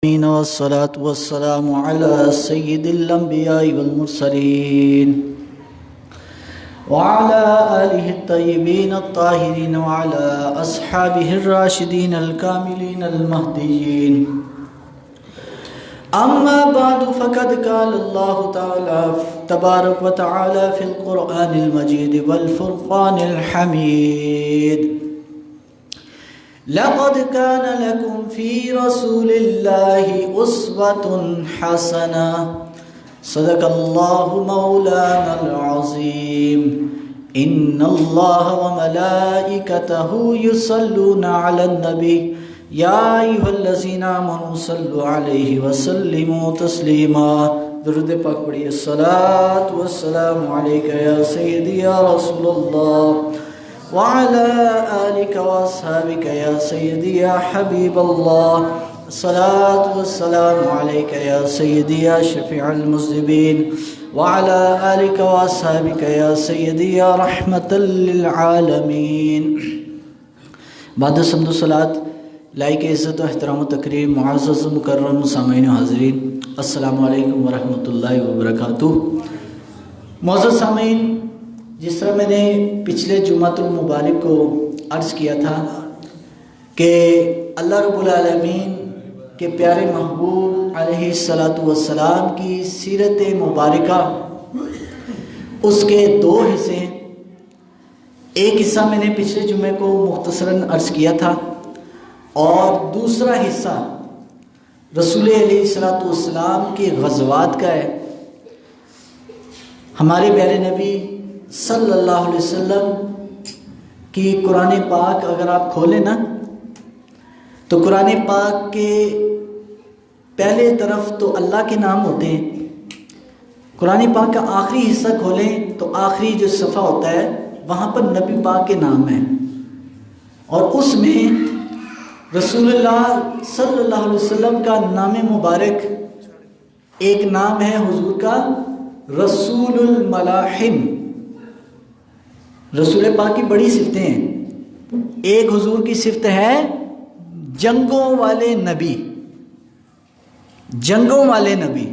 والصلاة والسلام على سيد الأنبياء والمرسلين وعلى آله الطيبين الطاهرين وعلى أصحابه الراشدين الكاملين المهديين. أما بعد فقد قال الله تعالى تبارك وتعالى في القرآن المجيد والفرقان الحميد: لقد كان لكم في رسول الله أسوة حسنة. صدق الله مولانا العظيم. إن الله وملائكته يصلون على النبي يا أيها الذين آمنوا صلوا عليه وسلموا تسليما. درود پاک پڑھیے. الصلاة والسلام عليك يا سيدي يا رسول الله وعلى آلك وأصحابك يا سيدي يا حبيب الله. الصلاة والسلام عليك يا سيدي يا شفيع المذنبين وعلى آلك وأصحابك يا سيدي يا رحمة للعالمين. بعد الحمد والصلاة لائق عزت و احترام و تکریم معزز مکرم سامعین و حاضرین، السلام علیکم ورحمۃ اللہ وبرکاتہ. معزز سامعین، جس طرح میں نے پچھلے جمعۃ المبارک کو عرض کیا تھا کہ اللہ رب العالمین کے پیارے محبوب علیہ الصلاۃ والسلام کی سیرت مبارکہ، اس کے دو حصے ہیں. ایک حصہ میں نے پچھلے جمعے کو مختصراً عرض کیا تھا، اور دوسرا حصہ رسول علیہ الصلاۃ والسلام کے غزوات کا ہے. ہمارے پیارے نبی صلی اللہ علیہ وسلم کی قرآن پاک اگر آپ کھولیں نا تو قرآن پاک کے پہلے طرف تو اللہ کے نام ہوتے ہیں. قرآن پاک کا آخری حصہ کھولیں تو آخری جو صفحہ ہوتا ہے وہاں پر نبی پاک کے نام ہیں، اور اس میں رسول اللہ صلی اللہ علیہ وسلم کا نام مبارک ایک نام ہے حضور کا رسول الملاحم. رسول پاک کی بڑی صفتیں ہیں. ایک حضور کی صفت ہے جنگوں والے نبی. جنگوں والے نبی،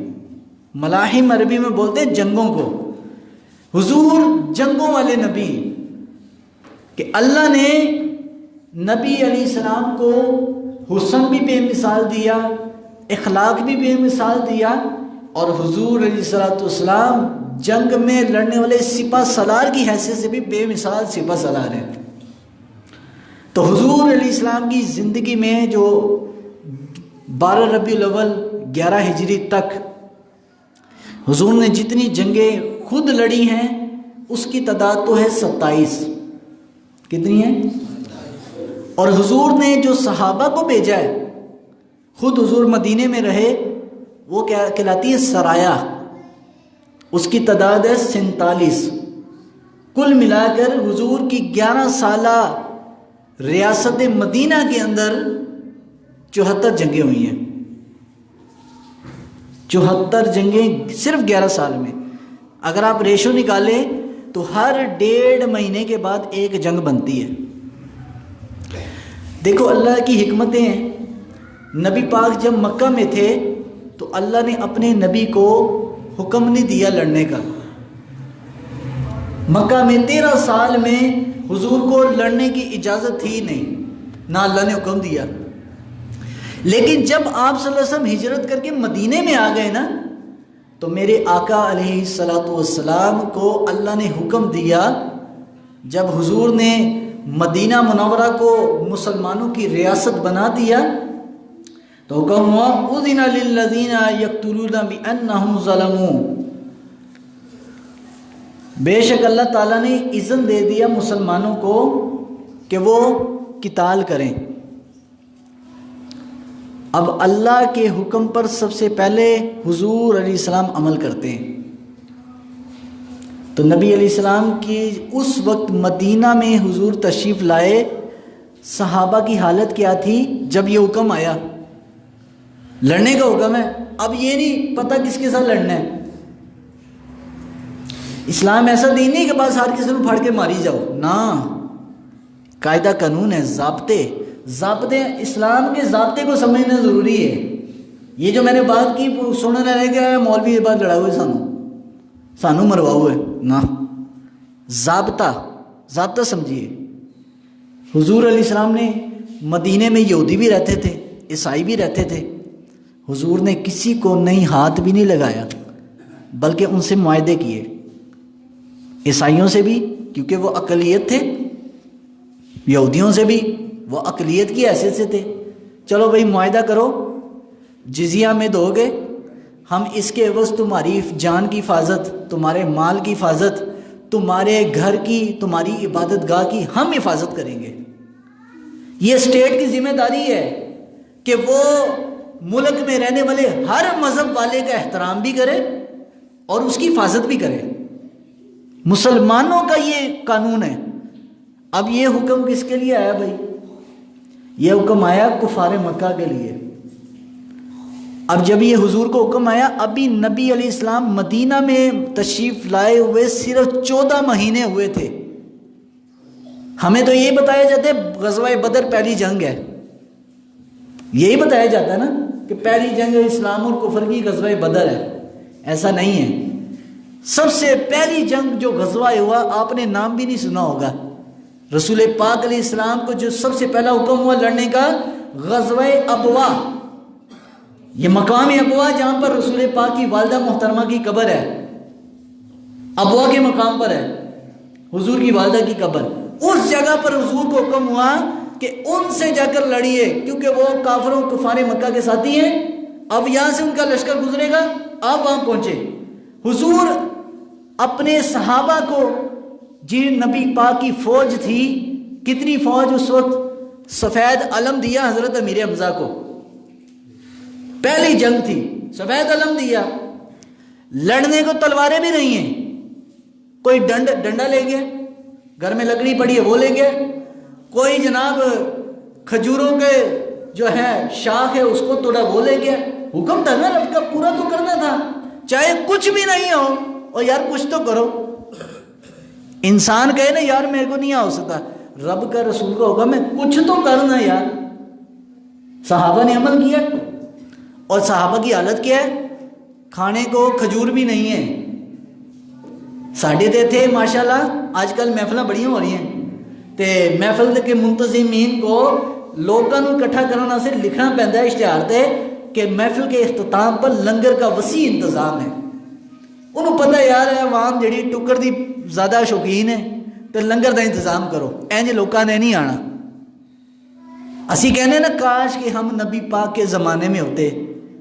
ملاحم عربی میں بولتے ہیں جنگوں کو. حضور جنگوں والے نبی، کہ اللہ نے نبی علیہ السلام کو حسن بھی بے مثال دیا، اخلاق بھی بے مثال دیا، اور حضور علیہ السلام جنگ میں لڑنے والے سپہ سالار کی حیثیت سے بھی بے مثال سپہ سالار ہیں. تو حضور علیہ السلام کی زندگی میں جو 12 ربیع الاول 11 ہجری تک حضور نے جتنی جنگیں خود لڑی ہیں اس کی تعداد تو ہے 27. کتنی ہے؟ اور حضور نے جو صحابہ کو بھیجا ہے، خود حضور مدینے میں رہے، وہ کیا کہلاتی ہے؟ سرایا. اس کی تعداد ہے 47. کل ملا کر حضور کی 11 سالہ ریاست مدینہ کے اندر 74 جنگیں ہوئی ہیں. 74 جنگیں صرف 11 سال میں. اگر آپ ریشو نکالیں تو ہر 1.5 مہینے کے بعد ایک جنگ بنتی ہے. دیکھو اللہ کی حکمتیں ہیں. نبی پاک جب مکہ میں تھے تو اللہ نے اپنے نبی کو حکم نہیں دیا لڑنے کا. مکہ میں 13 سال میں حضور کو لڑنے کی اجازت تھی نہیں، نہ اللہ نے حکم دیا. لیکن جب آپ صلی اللہ علیہ وسلم ہجرت کر کے مدینے میں آ گئے نا تو میرے آقا علیہ الصلاۃ والسلام کو اللہ نے حکم دیا. جب حضور نے مدینہ منورہ کو مسلمانوں کی ریاست بنا دیا تو حکم ہوا اذن للذین یقتلون بانہم ظلموا. بے شک اللہ تعالیٰ نے اذن دے دیا مسلمانوں کو کہ وہ قتال کریں. اب اللہ کے حکم پر سب سے پہلے حضور علیہ السلام عمل کرتے ہیں. تو نبی علیہ السلام کی اس وقت مدینہ میں حضور تشریف لائے، صحابہ کی حالت کیا تھی جب یہ حکم آیا؟ لڑنے کا حکم ہے. اب یہ نہیں پتہ کس کے ساتھ لڑنا ہے. اسلام ایسا دین نہیں کہ بس ہر کسی کو پھاڑ کے ماری جاؤ، نہ. قاعدہ قانون ہے، ضابطے اسلام کے ضابطے کو سمجھنا ضروری ہے. یہ جو میں نے بات کی سننے رہ گیا مولوی یہ بات لڑا ہوئے سانو مروا ہوئے نہ، ضابطہ سمجھیے۔ حضور علیہ السلام نے مدینے میں یہودی بھی رہتے تھے، عیسائی بھی رہتے تھے، حضور نے کسی کو نہیں ہاتھ بھی نہیں لگایا، بلکہ ان سے معاہدے کیے، عیسائیوں سے بھی کیونکہ وہ اقلیت تھے، یہودیوں سے بھی وہ اقلیت کی حیثیت سے تھے، چلو بھائی معاہدہ کرو، جزیہ میں دو گے، ہم اس کے عوض تمہاری جان کی حفاظت، تمہارے مال کی حفاظت، تمہارے گھر کی، تمہاری عبادت گاہ کی ہم حفاظت کریں گے۔ یہ اسٹیٹ کی ذمہ داری ہے کہ وہ ملک میں رہنے والے ہر مذہب والے کا احترام بھی کرے اور اس کی حفاظت بھی کرے۔ مسلمانوں کا یہ قانون ہے۔ اب یہ حکم کس کے لیے آیا بھائی؟ یہ حکم آیا کفار مکہ کے لیے۔ اب جب یہ حضور کو حکم آیا، ابھی نبی علیہ السلام مدینہ میں تشریف لائے ہوئے صرف 14 مہینے ہوئے تھے۔ ہمیں تو یہی بتایا جاتا ہے غزوہ بدر پہلی جنگ ہے، یہی بتایا جاتا ہے نا کہ پہلی جنگ اسلام اور کفر کی غزوہ بدر ہے۔ ایسا نہیں ہے، سب سے پہلی جنگ جو غزوہ ہوا آپ نے نام بھی نہیں سنا ہوگا، رسول پاک علیہ السلام کو جو سب سے پہلا حکم ہوا لڑنے کا، غزوہ ابوا، یہ مقام ابوا جہاں پر رسول پاک کی والدہ محترمہ کی قبر ہے، ابوا کے مقام پر ہے حضور کی والدہ کی قبر، اس جگہ پر حضور کو حکم ہوا کہ ان سے جا کر لڑیے، کیونکہ وہ کافروں کفار مکہ کے ساتھی ہیں۔ اب یہاں سے ان کا لشکر گزرے گا، آپ وہاں پہنچے۔ حضور اپنے صحابہ کو، جی نبی پاک کی فوج تھی، کتنی فوج اس وقت، سفید علم دیا حضرت امیر حمزہ کو، پہلی جنگ تھی، سفید علم دیا، لڑنے کو تلواریں بھی نہیں ہیں، کوئی ڈنڈا لے گیا، گھر میں لکڑی پڑی ہے وہ لے گیا، کوئی جناب کھجوروں کے جو ہے شاخ ہے اس کو توڑا وہ لے گیا۔ حکم تھا نا رب کا، پورا تو کرنا تھا، چاہے کچھ بھی نہیں ہو، اور یار کچھ تو کرو۔ انسان کہے نا یار میرے کو نہیں ہو سکتا، رب کا رسول کا ہوگا میں کچھ تو کرنا یار۔ صحابہ نے عمل کیا، اور صحابہ کی حالت کیا ہے، کھانے کو کھجور بھی نہیں ہے۔ ساڑھے تے تھے ماشاءاللہ، آج کل محفلیں بڑی ہو رہی ہیں، تے محفل کے منتظمین کو لوگوں کو اکٹھا کرنا سے لکھنا پہنتا ہے اشتہار تے کہ محفل کے اختتام پر لنگر کا وسیع انتظام ہے۔ انہوں پتہ یار ہے عوام جڑی ٹکر دی زیادہ شوقین ہے، تے لنگر دا انتظام کرو، اینج لوکاں نے نہیں آنا۔ اسی کہنے نا کاش کہ ہم نبی پاک کے زمانے میں ہوتے،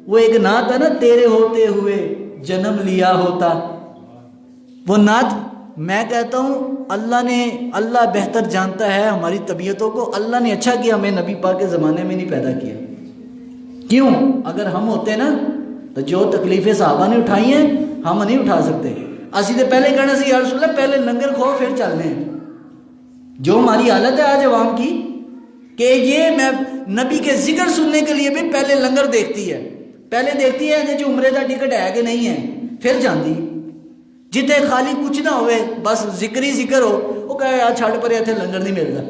وہ ایک نعت ہے نا، تیرے ہوتے ہوئے جنم لیا ہوتا، وہ نعت میں کہتا ہوں اللہ بہتر جانتا ہے ہماری طبیعتوں کو، اللہ نے اچھا کیا ہمیں نبی پاک کے زمانے میں نہیں پیدا کیا۔ کیوں؟ اگر ہم ہوتے نا تو جو تکلیفیں صحابہ نے اٹھائی ہیں ہم نہیں اٹھا سکتے۔ اسی تو پہلے کہنا سی یا رسول اللہ پہلے لنگر کھو پھر چلنے ہیں۔ جو ہماری حالت ہے آج عوام کی کہ یہ میں نبی کے ذکر سننے کے لیے بھی پہلے لنگر دیکھتی ہے، پہلے دیکھتی ہے جو عمرے کا ٹکٹ ہے کہ نہیں ہے، پھر جاندی جتے خالی کچھ نہ ہوئے بس ذکر ہی ذکر ہو، وہ کہے یار چھاڑ پر ایتھے لنگر نہیں ملتا۔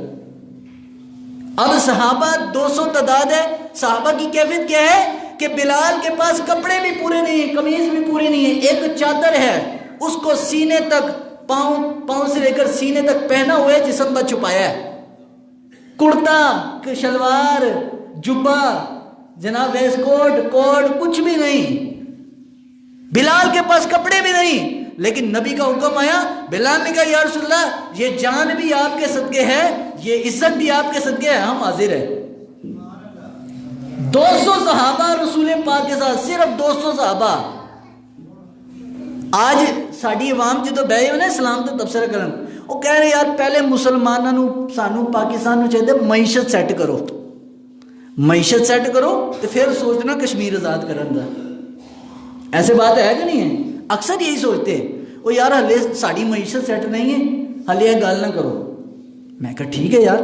اب صحابہ 200 تعداد ہے، صحابہ کی کیفیت کیا ہے کہ بلال کے پاس کپڑے بھی پورے نہیں ہیں، قمیض بھی پوری نہیں ہے، ایک چادر ہے اس کو سینے تک، پاؤں سے لے کر سینے تک پہنا ہوا ہے، جسم پر چھپایا ہے، کرتا شلوار جبہ جناب ویس کوٹ کچھ بھی نہیں، بلال کے پاس کپڑے بھی نہیں، لیکن نبی کا حکم آیا، بلال نے کہا یا رسول اللہ یہ جان بھی آپ کے صدقے ہے، یہ عزت بھی آپ کے صدقے ہے، ہم حاضر ہیں۔ 200 صحابہ رسول پاک کے ساتھ، صرف 200 صحابہ۔ آج ساڑی عوام جدو بہے ہوئے نا اسلام تو تبصرہ کرن، وہ کہہ رہے یار پہلے مسلمانوں سانو پاکستان میں چاہتے معیشت سیٹ کرو، معیشت سیٹ کرو تو پھر سوچنا کشمیر آزاد کرن دا۔ ایسے بات ہے کہ نہیں ہے؟ اکثر یہی سوچتے ہیں وہ یار ہلے ساڑی معیشت سیٹ نہیں ہے، ہلے یہ گال نہ کرو۔ میں کہا ٹھیک ہے یار،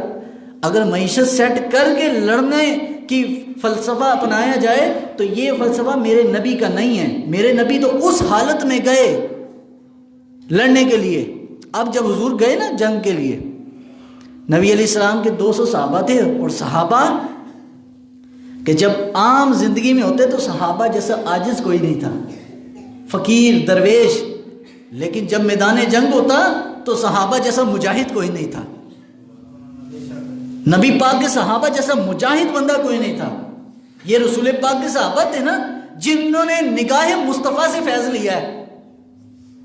اگر معیشت سیٹ کر کے لڑنے کی فلسفہ اپنایا جائے تو یہ فلسفہ میرے نبی کا نہیں ہے، میرے نبی تو اس حالت میں گئے لڑنے کے لیے۔ اب جب حضور گئے نا جنگ کے لیے، نبی علیہ السلام کے 200 صحابہ تھے، اور صحابہ کہ جب عام زندگی میں ہوتے تو صحابہ جیسا عاجز کوئی نہیں تھا، فقیر درویش، لیکن جب میدان جنگ ہوتا تو صحابہ جیسا مجاہد کوئی نہیں تھا، نبی پاک کے صحابہ جیسا مجاہد بندہ کوئی نہیں تھا۔ یہ رسول پاک کے صحابہ تھے نا جنہوں نے نگاہ مصطفیٰ سے فیض لیا ہے۔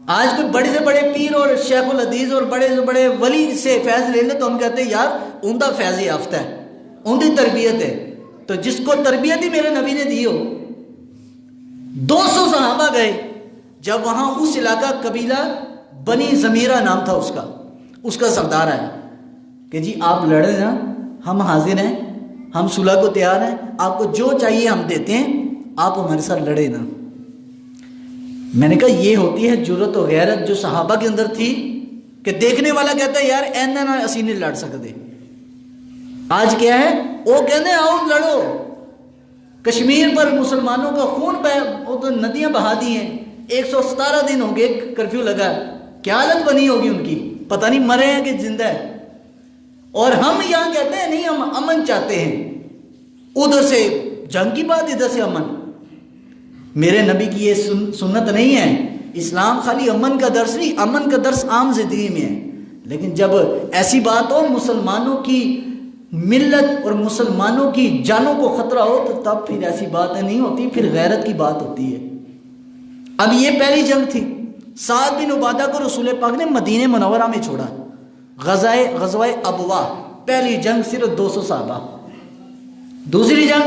آج کوئی بڑے سے بڑے پیر اور شیخ الحدیث اور بڑے سے بڑے ولی سے فیض لے لے تو ہم کہتے ہیں یار عمدہ فیض یافتہ ہے، عمدہ تربیت ہے۔ تو جس کو تربیت ہی میرے نبی نے دی ہو، 200 صحابہ گئے جب وہاں اس علاقہ قبیلہ بنی زمیرہ نام تھا اس کا سردار آیا کہ جی آپ لڑیں نا، ہم حاضر ہیں، ہم صلح کو تیار ہیں، آپ کو جو چاہیے ہم دیتے ہیں، آپ ہمارے ساتھ لڑے نا۔ میں نے کہا یہ ہوتی ہے جرأت و غیرت جو صحابہ کے اندر تھی کہ دیکھنے والا کہتا ہے یار اینا نہ اسی نہیں لڑ سکتے۔ آج کیا ہے، وہ کہتے ہیں آؤ لڑو، کشمیر پر مسلمانوں کا خون وہ تو ندیاں بہا دی ہیں، 117 دن ہو گئے کرفیو لگا، کیا حالت بنی ہوگی ان کی، پتہ نہیں مرے ہیں کہ زندہ ہے۔ اور ہم یہاں کہتے ہیں نہیں ہم امن چاہتے ہیں، ادھر سے جنگ کی بات، ادھر سے امن۔ میرے نبی کی یہ سنت نہیں ہے۔ اسلام خالی امن کا درس نہیں، امن کا درس عام زندگی میں ہے، لیکن جب ایسی بات ہو مسلمانوں کی ملت اور مسلمانوں کی جانوں کو خطرہ ہو تو تب پھر ایسی باتیں نہیں ہوتی، پھر غیرت کی بات ہوتی ہے۔ اب یہ پہلی جنگ تھی، سعد بن عبادہ کو رسول پاک نے مدینہ منورہ میں چھوڑا، غزوہ ابوا، پہلی جنگ صرف 200 صحابہ۔ دوسری جنگ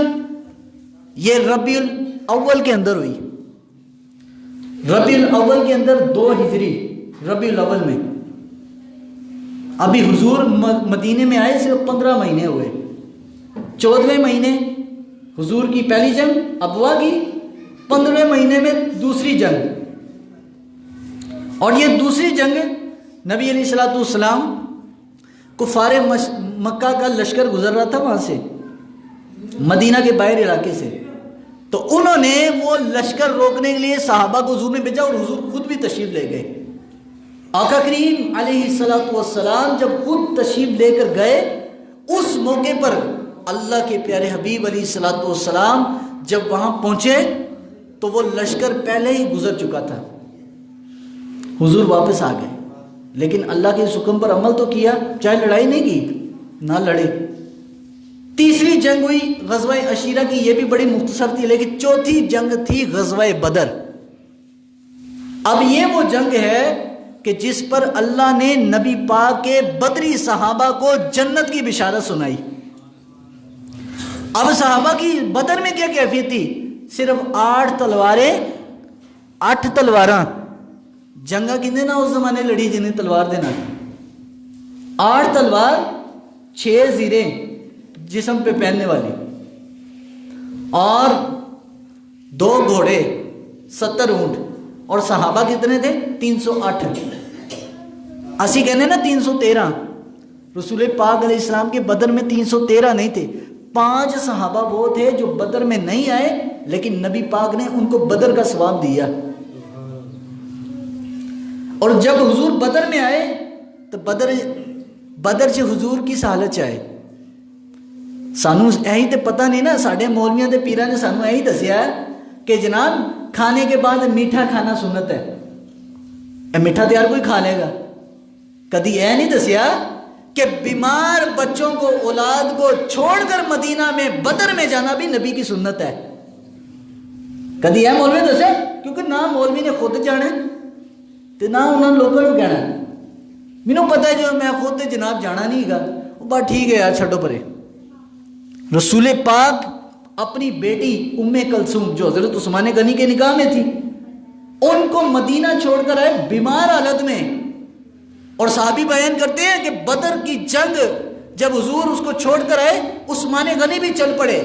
یہ ربیع الاول کے اندر ہوئی، ربیع الاول کے اندر 2 ہجری، ربیع الاول میں۔ ابھی حضور مدینے میں آئے صرف 15 مہینے ہوئے، 14ویں مہینے حضور کی پہلی جنگ ابوا کی، 15ویں مہینے میں دوسری جنگ۔ اور یہ دوسری جنگ نبی علیہ الصلوۃ والسلام کفار مکہ کا لشکر گزر رہا تھا وہاں سے، مدینہ کے باہر علاقے سے، تو انہوں نے وہ لشکر روکنے کے لیے صحابہ کو حضور نے بھیجا اور حضور خود بھی تشریف لے گئے۔ آقا کریم علیہ الصلوۃ والسلام جب خود تشریف لے کر گئے، اس موقع پر اللہ کے پیارے حبیب علیہ الصلوۃ والسلام جب وہاں پہنچے تو وہ لشکر پہلے ہی گزر چکا تھا، حضور واپس آ گئے، لیکن اللہ کے اس حکم پر عمل تو کیا، چاہے لڑائی نہیں کی، نہ لڑے۔ تیسری جنگ ہوئی غزوہ عشیرہ کی، یہ بھی بڑی مختصر تھی، لیکن چوتھی جنگ تھی غزوہ بدر۔ اب یہ وہ جنگ ہے کہ جس پر اللہ نے نبی پاک کے بدری صحابہ کو جنت کی بشارت سنائی۔ اب صحابہ کی بدر میں کیا کیفیت تھی؟ صرف 8 تلواریں، 8 تلواراں، جنگا کتنے نہ اس زمانے لڑی جنہیں تلوار دینا، 8 تلوار، 6 زیریں جسم پہ پہننے والی، اور 2 گھوڑے، 70 اونٹ، اور صحابہ کتنے تھے؟ 308۔ اسی کہنے نا 313، رسول پاک علیہ السلام کے بدر میں 313 نہیں تھے، 5 صحابہ وہ تھے جو بدر میں نہیں آئے، لیکن نبی پاک نے ان کو بدر کا ثواب دیا۔ اور جب حضور بدر میں آئے تو بدر سے حضور کی حالت چاہے سانو یہی تو پتہ نہیں نا، ساڑھے مولویاں دے پیرا نے سانو یہی دسیا ہے کہ جناب کھانے کے بعد میٹھا کھانا سنت ہے، میٹھا تو یار کوئی کھا لے گا، کدی یہ نہیں دسیا کہ بیمار بچوں کو، اولاد کو چھوڑ کر مدینہ میں بدر میں جانا بھی نبی کی سنت ہے، کدی یہ مولوی دسے؟ کیونکہ نہ مولوی نے خود جانا تو نہ انہوں نے لوگوں کو کہنا، مینوں پتہ ہے جو میں خود جناب جانا نہیں گا، وہ بات ٹھیک ہے یار چھڈو پرے۔ رسول پاک اپنی بیٹی ام کلثوم جو حضرت عثمان غنی کے نکاح میں تھی، ان کو مدینہ چھوڑ کر آئے بیمار حالت میں، اور صحابی بیان کرتے ہیں کہ بدر کی جنگ جب حضور اس کو چھوڑ کر آئے، عثمان غنی بھی چل پڑے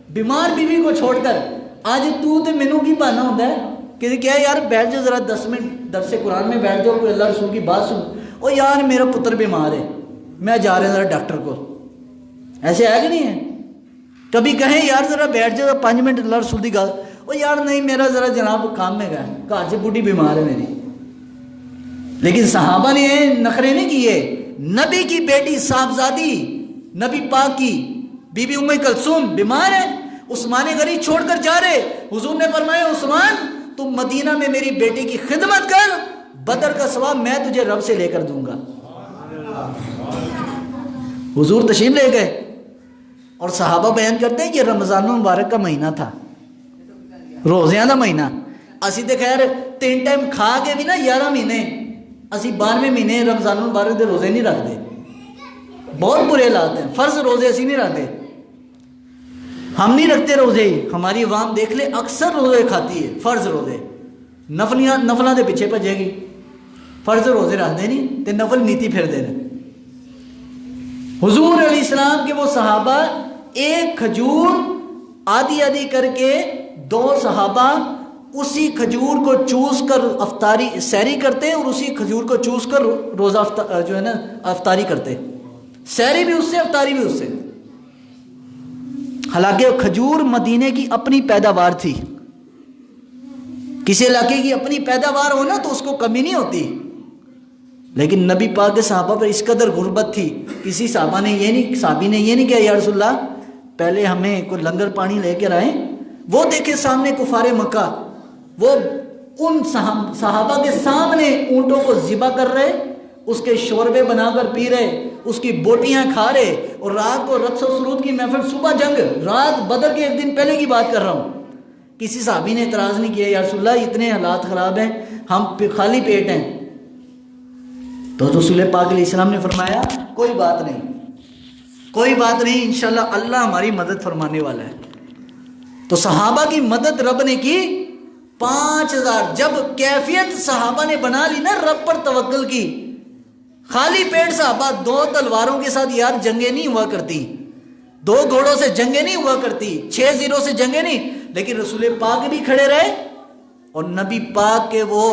بیمار بیوی کو چھوڑ کر۔ آج تو مینوں کی بہانا ہوتا ہے کہ کیا یار بیٹھ جاؤ ذرا 10 منٹ درس قرآن میں بیٹھ جاؤ، کوئی اللہ رسول کی بات سن، او یار میرا پتر بیمار ہے میں جا رہا ہوں ذرا ڈاکٹر کو، ایسے ہے کہ نہیں ہے؟ کبھی کہیں یار ذرا بیٹھ جاؤ 5 منٹ اللہ رسول کی گل، او یار نہیں میرا ذرا جناب کام میں گیا، گھر سے بوڑھی بیمار ہے میری۔ لیکن صحابہ نے نخرے نہیں کیے، نبی کی بیٹی صاحبزادی نبی پاک کی بی بی ام کلثوم بیمار ہے، عثمان غنی چھوڑ کر جا رہے. حضور نے فرمایا عثمان تم مدینہ میں میری بیٹی کی خدمت کر، بدر کا ثواب میں تجھے رب سے لے کر دوں گا. حضور تشریف لے گئے اور صحابہ بیان کرتے ہیں کہ رمضان المبارک کا مہینہ تھا، روزیاں دا مہینہ. اسی تے خیر 3 ٹائم کھا کے بھی نا 11 مہینے اسی 12ویں مہینے رمضان المبارک دے روزے نہیں رکھتے. بہت برے حالات ہیں. فرض روزے اسی نہیں رکھتے، ہم نہیں رکھتے روزے. ہماری عوام دیکھ لے اکثر روزے کھاتی ہے، فرض روزے. نفلاں دے پیچھے بھجے گی، فرض روزے رکھتے نہیں تے نفل نیتی پھر دے رہے. حضور علیہ السلام کے وہ صحابہ ایک کھجور آدھی آدھی کر کے 2 صحابہ اسی کھجور کو چوس کر افطاری سحری کرتے اور اسی کھجور کو چوس کر روزہ جو ہے نا افطاری کرتے. سحری بھی اس سے، افطاری بھی اس سے. حالانکہ کھجور مدینے کی اپنی پیداوار تھی. کسی علاقے کی اپنی پیداوار ہو نا تو اس کو کمی نہیں ہوتی. لیکن نبی پاک کے صحابہ پر اس قدر غربت تھی، کسی صحابی نے یہ نہیں کہا یا رسول اللہ پہلے ہمیں کوئی لنگر پانی لے کے آئیں. وہ دیکھے سامنے کفار مکہ، وہ ان صحابہ کے سامنے اونٹوں کو ذبح کر رہے، اس کے شوربے بنا کر پی رہے، اس کی بوٹیاں کھا رہے، اور رات کو رقص و سرود کی محفل، صبح جنگ، رات بدر کے 1 دن پہلے کی بات کر رہا ہوں. کسی صحابی نے اعتراض نہیں کیا یا رسول اللہ اتنے حالات خراب ہیں، ہم خالی پیٹ ہیں. تو رسول پاک علیہ السلام نے فرمایا کوئی بات نہیں، انشاءاللہ اللہ ہماری مدد فرمانے والا ہے. تو صحابہ کی مدد رب نے کی. 5000 جب کیفیت صحابہ نے بنا لی نا، رب پر توکل کی. خالی پیٹ صحابہ 2 تلواروں کے ساتھ یار جنگیں نہیں ہوا کرتی، 2 گھوڑوں سے جنگیں نہیں ہوا کرتی، 6 زیروں سے جنگیں نہیں. لیکن رسول پاک بھی کھڑے رہے اور نبی پاک کے وہ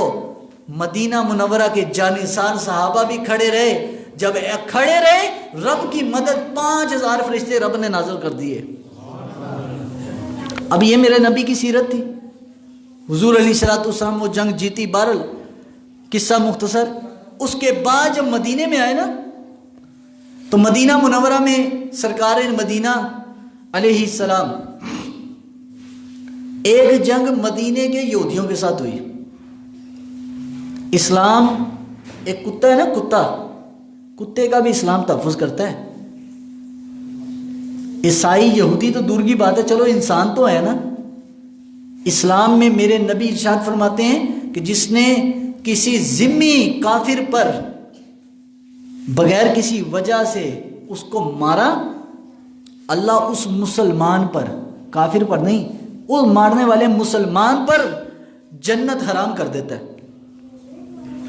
مدینہ منورہ کے جانثار صحابہ بھی کھڑے رہے. جب کھڑے رہے رب کی مدد 5000 فرشتے رب نے نازل کر دیے. اب یہ میرے نبی کی سیرت تھی. حضور علیہ الصلوۃ والسلام وہ جنگ جیتی. بہرحال قصہ مختصر. اس کے بعد جب مدینے میں آئے نا تو مدینہ منورہ میں سرکار مدینہ علیہ السلام ایک جنگ مدینے کے یہودیوں کے ساتھ ہوئی. اسلام ایک کتا ہے نا، کتے کا بھی اسلام تحفظ کرتا ہے. عیسائی یہودی تو دور کی بات ہے، چلو انسان تو ہے نا. اسلام میں میرے نبی ارشاد فرماتے ہیں کہ جس نے کسی ذمی کافر پر بغیر کسی وجہ سے اس کو مارا، اللہ اس مسلمان پر، کافر پر نہیں، اس مارنے والے مسلمان پر جنت حرام کر دیتا ہے.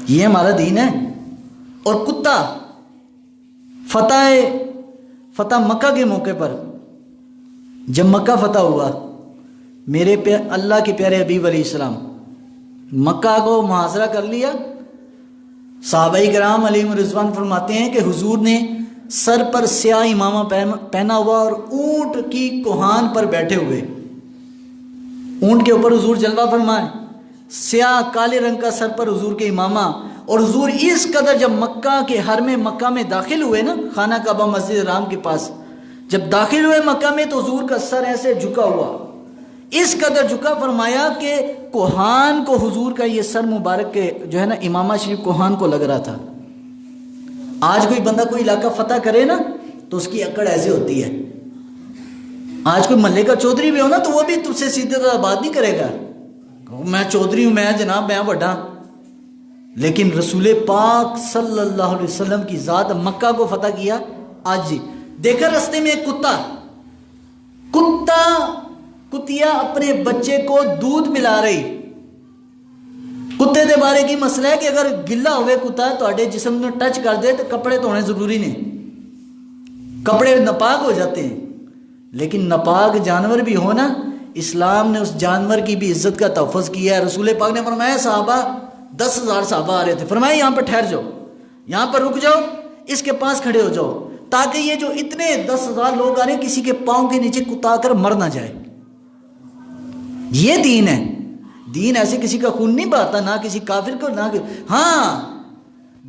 یہ ہمارا دین ہے. اور کتا فتح مکہ کے موقع پر جب مکہ فتح ہوا، میرے اللہ کے پیارے حبیب علیہ السلام مکہ کو محاصرہ کر لیا. صحابہ کرام علیہم رضوان فرماتے ہیں کہ حضور نے سر پر سیاہ امامہ پہنا ہوا اور اونٹ کی کوہان پر بیٹھے ہوئے، اونٹ کے اوپر حضور جلوہ فرمائے، سیاہ کالے رنگ کا سر پر حضور کے امامہ. اور حضور اس قدر جب مکہ کے حرم مکہ میں داخل ہوئے نا، خانہ کعبہ مسجد حرام کے پاس جب داخل ہوئے مکہ میں، تو حضور کا سر ایسے جھکا ہوا، اس قدر جھکا، فرمایا کہ کوہان کو حضور کا یہ سر مبارک کے جو ہے نا امامہ شریف کوہان کو لگ رہا تھا. آج کوئی بندہ کوئی علاقہ فتح کرے نا تو اس کی اکڑ ایسے ہوتی ہے. آج کوئی محلے کا چودھری بھی ہو نا تو وہ بھی تجھ سے سیدھے طرح بات نہیں کرے گا، میں چودھری ہوں، میں جناب میں بڑا. لیکن رسول پاک صلی اللہ علیہ وسلم کی ذات مکہ کو فتح کیا. آج جی دیکھا رستے میں ایک کتیا اپنے بچے کو دودھ پلا رہی. کتے دے بارے کی مسئلہ ہے کہ اگر گلا ہوئے کتا تو جسم میں ٹچ کر دے تو کپڑے دھونے ضروری نہیں، کپڑے ناپاک ہو جاتے ہیں. لیکن ناپاک جانور بھی ہو نا، اسلام نے اس جانور کی بھی عزت کا تحفظ کیا ہے. رسول پاک نے فرمایا صحابہ 10,000 صحابہ آ رہے تھے، فرمایا یہاں پر ٹھہر جاؤ، یہاں پر رک جاؤ، اس کے پاس کھڑے ہو جاؤ، تاکہ یہ جو اتنے 10,000 لوگ آ رہے ہیں کسی کے پاؤں کے نیچے کتا کر مر نہ جائے. یہ دین ہے. دین ایسے کسی کا خون نہیں بہاتا، نہ کسی کافر کو، نہ ہاں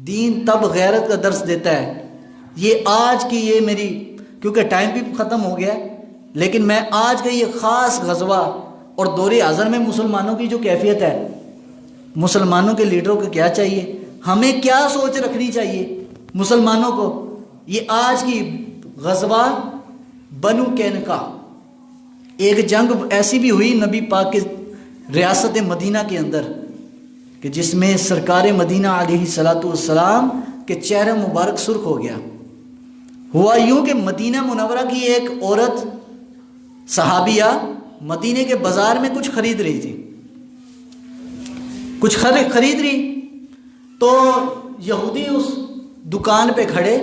دین تب غیرت کا درس دیتا ہے. یہ آج کی یہ میری، کیونکہ ٹائم بھی ختم ہو گیا ہے، لیکن میں آج کا یہ خاص غزوہ اور دور حاضر میں مسلمانوں کی جو کیفیت ہے، مسلمانوں کے لیڈروں کو کیا چاہیے، ہمیں کیا سوچ رکھنی چاہیے مسلمانوں کو، یہ آج کی غزوہ بنو قینقاع، ایک جنگ ایسی بھی ہوئی نبی پاک کے ریاست مدینہ کے اندر کہ جس میں سرکار مدینہ علیہ السلام کے چہرہ مبارک سرخ ہو گیا۔ ہوا یوں کہ مدینہ منورہ کی ایک عورت صحابیہ مدینے کے بازار میں کچھ خرید رہی تھی، کچھ خرید رہی، تو یہودی اس دکان پہ کھڑے،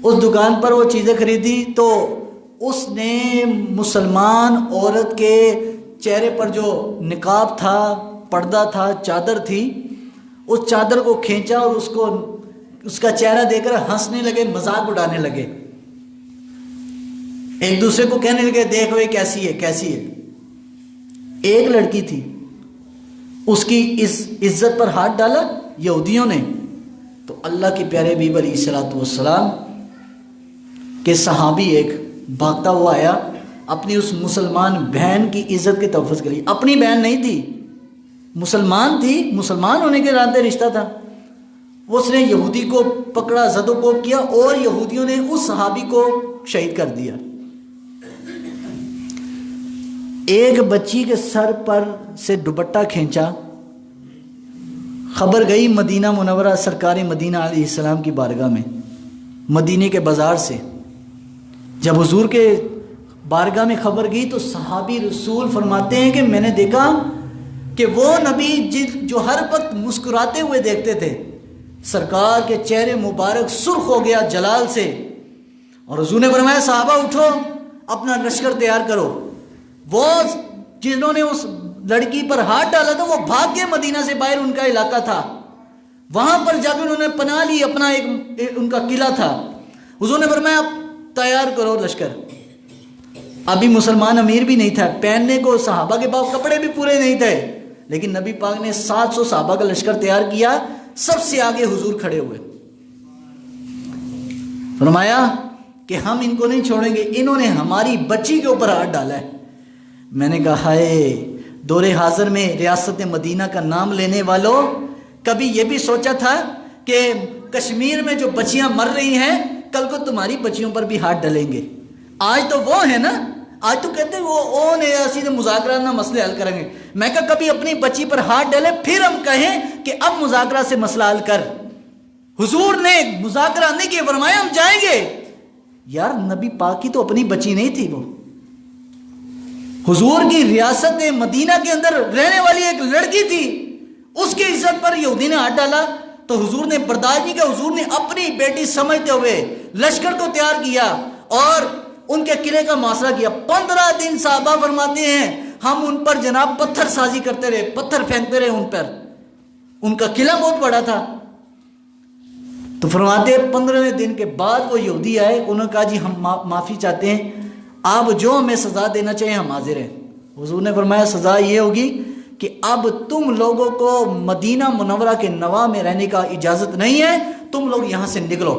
اس دکان پر وہ چیزیں خریدی، تو اس نے مسلمان عورت کے چہرے پر جو نقاب تھا، پردہ تھا، چادر تھی، اس چادر کو کھینچا اور اس کا چہرہ دیکھ کر ہنسنے لگے، مذاق اڑانے لگے، ایک دوسرے کو کہنے لگے دیکھو یہ کیسی ہے کیسی ہے۔ ایک لڑکی تھی، اس کی اس عزت پر ہاتھ ڈالا یہودیوں نے، تو اللہ کے پیارے حبیب علیہ السلام کے صحابی ایک بھاگتا ہوا آیا، اپنی اس مسلمان بہن کی عزت کے تحفظ کے لیے، اپنی بہن نہیں تھی، مسلمان تھی، مسلمان ہونے کے ناطے رشتہ تھا، اس نے یہودی کو پکڑا، زد و کوب کیا، اور یہودیوں نے اس صحابی کو شہید کر دیا۔ ایک بچی کے سر پر سے دوپٹہ کھینچا، خبر گئی مدینہ منورہ سرکار مدینہ علیہ السلام کی بارگاہ میں، مدینے کے بازار سے جب حضور کے بارگاہ میں خبر گئی تو صحابی رسول فرماتے ہیں کہ میں نے دیکھا کہ وہ نبی جو ہر وقت مسکراتے ہوئے دیکھتے تھے، سرکار کے چہرے مبارک سرخ ہو گیا جلال سے، اور حضور نے فرمایا صحابہ اٹھو، اپنا لشکر تیار کرو۔ وہ جنہوں نے اس لڑکی پر ہاتھ ڈالا تھا وہ بھاگ کے مدینہ سے باہر، ان کا علاقہ تھا، وہاں پر جا کے انہوں نے پناہ لی، اپنا ایک ان کا قلعہ تھا۔ حضور نے فرمایا تیار کرو لشکر۔ ابھی مسلمان امیر بھی نہیں تھا، پہننے کو صحابہ کے پاس کپڑے بھی پورے نہیں تھے، لیکن نبی پاک نے 700 صحابہ کا لشکر تیار کیا، سب سے آگے حضور کھڑے ہوئے، فرمایا کہ ہم ان کو نہیں چھوڑیں گے، انہوں نے ہماری بچی کے اوپر ہاتھ ڈالا ہے۔ میں نے کہا ہائے، دور حاضر میں ریاست مدینہ کا نام لینے والوں، کبھی یہ بھی سوچا تھا کہ کشمیر میں جو بچیاں مر رہی ہیں کل کو تمہاری بچیوں پر بھی ہاتھ ڈلیں گے؟ آج تو وہ ہے نا، آج تو کہتے ہیں وہ نے ایسی مذاکرات نہ مسئلے حل کریں گے۔ میں کہا کبھی اپنی بچی پر ہاتھ ڈالے پھر ہم کہیں کہ اب مذاکرات سے مسئلہ حل کر۔ حضور نے مذاکرہ نہیں کیے، فرمایا ہم جائیں گے۔ یار نبی پاک کی تو اپنی بچی نہیں تھی، وہ حضور کی ریاست مدینہ کے اندر رہنے والی ایک لڑکی تھی، اس کی عزت پر یہودی نے ہاتھ ڈالا تو حضور نے برداشت نہیں کیا، حضور نے اپنی بیٹی سمجھتے ہوئے لشکر کو تیار کیا اور ان کے قلعے کا محاصرہ کیا۔ 15 دن صحابہ فرماتے ہیں ہم ان پر جناب پتھر سازی کرتے رہے، پتھر پھینکتے رہے ان پر، ان کا قلعہ بہت بڑا تھا۔ تو فرماتے ہیں 15ویں دن کے بعد وہ یہودی آئے، انہوں نے کہا جی ہم معافی چاہتے ہیں، آپ جو ہمیں سزا دینا چاہیں ہم حاضر ہیں۔ حضور نے فرمایا سزا یہ ہوگی کہ اب تم لوگوں کو مدینہ منورہ کے نواح میں رہنے کا اجازت نہیں ہے، تم لوگ یہاں سے نکلو۔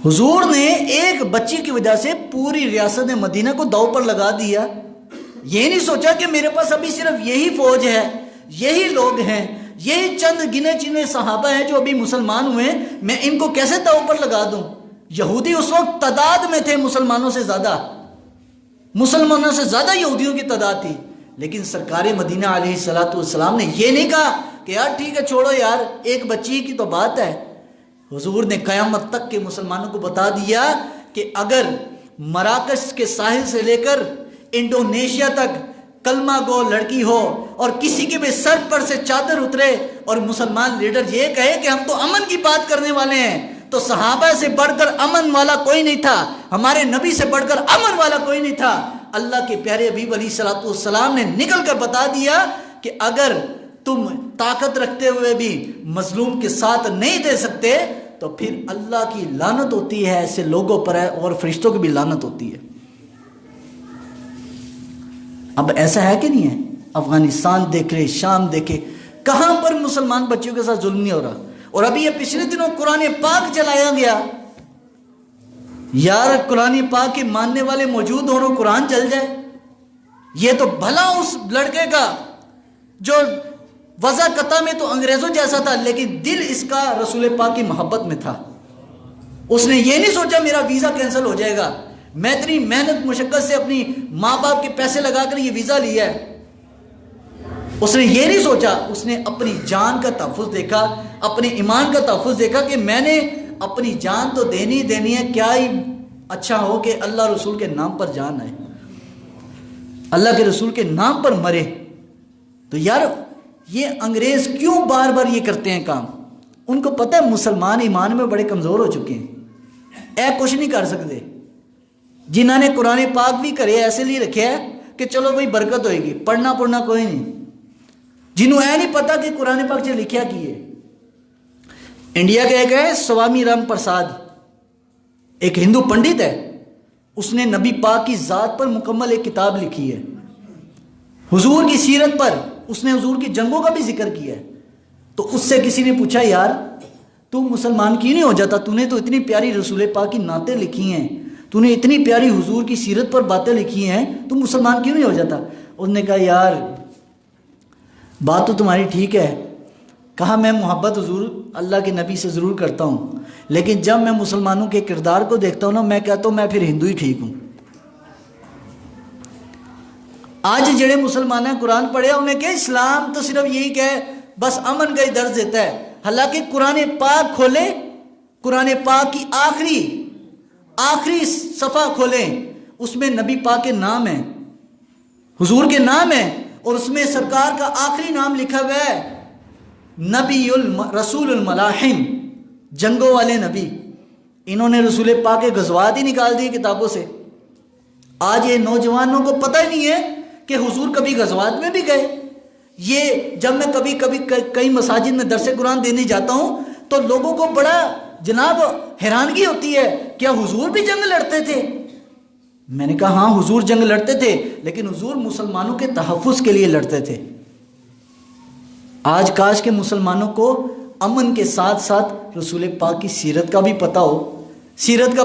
حضور نے ایک بچی کی وجہ سے پوری ریاست مدینہ کو داؤ پر لگا دیا، یہ نہیں سوچا کہ میرے پاس ابھی صرف یہی فوج ہے، یہی لوگ ہیں، یہی چند گنے چنے صحابہ ہیں جو ابھی مسلمان ہوئے ہیں، میں ان کو کیسے داؤ پر لگا دوں۔ یہودی اس وقت تعداد میں تھے مسلمانوں سے زیادہ، مسلمانوں سے زیادہ یہودیوں کی تعداد تھی، لیکن سرکار مدینہ علیہ السلام نے یہ نہیں کہا کہ یار ٹھیک ہے چھوڑو یار، ایک بچی کی تو بات ہے۔ حضور نے قیامت تک کے مسلمانوں کو بتا دیا کہ اگر مراکش کے ساحل سے لے کر انڈونیشیا تک کلمہ گو لڑکی ہو اور کسی کے بھی سر پر سے چادر اترے اور مسلمان لیڈر یہ کہے کہ ہم تو امن کی بات کرنے والے ہیں، تو صحابہ سے بڑھ کر امن والا کوئی نہیں تھا، ہمارے نبی سے بڑھ کر امن والا کوئی نہیں تھا۔ اللہ کے پیارے حبیب علیہ السلام نے نکل کر بتا دیا کہ اگر تم طاقت رکھتے ہوئے بھی مظلوم کے ساتھ نہیں دے سکتے تو پھر اللہ کی لعنت ہوتی ہے ایسے لوگوں پر ہے، اور فرشتوں کی بھی لعنت ہوتی ہے۔ اب ایسا ہے کہ نہیں ہے؟ افغانستان دیکھ رہے، شام دیکھے، کہاں پر مسلمان بچیوں کے ساتھ ظلم نہیں ہو رہا۔ اور ابھی یہ پچھلے دنوں قرآن پاک جلایا گیا، یار قرآن پاک کے ماننے والے موجود ہوں اور قرآن چل جائے، یہ تو بھلا اس لڑکے کا جو وضع قطع میں تو انگریزوں جیسا تھا، لیکن دل اس کا رسول پاک کی محبت میں تھا۔ اس نے یہ نہیں سوچا میرا ویزا کینسل ہو جائے گا، میں اتنی محنت مشقت سے اپنی ماں باپ کے پیسے لگا کر یہ ویزا لیا ہے، اس نے یہ نہیں سوچا، اس نے اپنی جان کا تحفظ دیکھا، اپنے ایمان کا تحفظ دیکھا کہ میں نے اپنی جان تو دینی ہے، کیا ہی اچھا ہو کہ اللہ رسول کے نام پر جان آئے، اللہ کے رسول کے نام پر مرے۔ تو یار یہ انگریز کیوں بار بار یہ کرتے ہیں کام؟ ان کو پتہ ہے مسلمان ایمان میں بڑے کمزور ہو چکے ہیں، کچھ نہیں کر سکتے۔ جنہوں نے قرآن پاک بھی کرے ایسے لیے رکھے ہے کہ چلو بھائی برکت ہوئے گی، پڑھنا کوئی نہیں، جنہوں نہیں پتا کہ قرآن پاک سے لکھیا کی ہے۔ انڈیا کا ایک ہے سوامی رام پرساد، ایک ہندو پنڈت ہے، اس نے نبی پاک کی ذات پر مکمل ایک کتاب لکھی ہے، حضور کی سیرت پر، اس نے حضور کی جنگوں کا بھی ذکر کیا ہے۔ تو اس سے کسی نے پوچھا یار تو مسلمان کیوں نہیں ہو جاتا، تو نے تو اتنی پیاری رسول پاک کی نعتیں لکھی ہیں، تو نے اتنی پیاری حضور کی سیرت پر باتیں لکھی ہیں، تو مسلمان کیوں نہیں ہو جاتا؟ اس نے کہا یار بات تو تمہاری ٹھیک ہے، کہا میں محبت حضور اللہ کے نبی سے ضرور کرتا ہوں، لیکن جب میں مسلمانوں کے کردار کو دیکھتا ہوں نا، میں کہتا ہوں میں پھر ہندو ہی ٹھیک ہوں۔ آج جڑے مسلمان ہیں قرآن پڑھے انہیں کہ اسلام تو صرف یہی کہ بس امن کا ہی درس دیتا ہے، حالانکہ قرآن پاک کھولیں، قرآن پاک کی آخری صفحہ کھولیں، اس میں نبی پاک کے نام ہیں، حضور کے نام ہیں، اور اس میں سرکار کا آخری نام لکھا ہوا ہے نبی رسول الملاحم، جنگوں والے نبی۔ انہوں نے رسول پاک کے غزوات ہی نکال دیے کتابوں سے۔ آج یہ نوجوانوں کو پتہ ہی نہیں ہے کہ حضور کبھی غزوات میں بھی گئے۔ یہ جب میں کبھی کئی مساجد میں درس قرآن دینے جاتا ہوں تو لوگوں کو بڑا جناب حیرانگی ہوتی ہے، کیا حضور بھی جنگ لڑتے تھے؟ میں نے کہا ہاں حضور جنگ لڑتے تھے، لیکن حضور مسلمانوں کے تحفظ کے لیے لڑتے تھے۔ آج کاش کے مسلمانوں کو امن کے ساتھ ساتھ رسول پاک کی سیرت کا بھی پتہ ہو، سیرت کا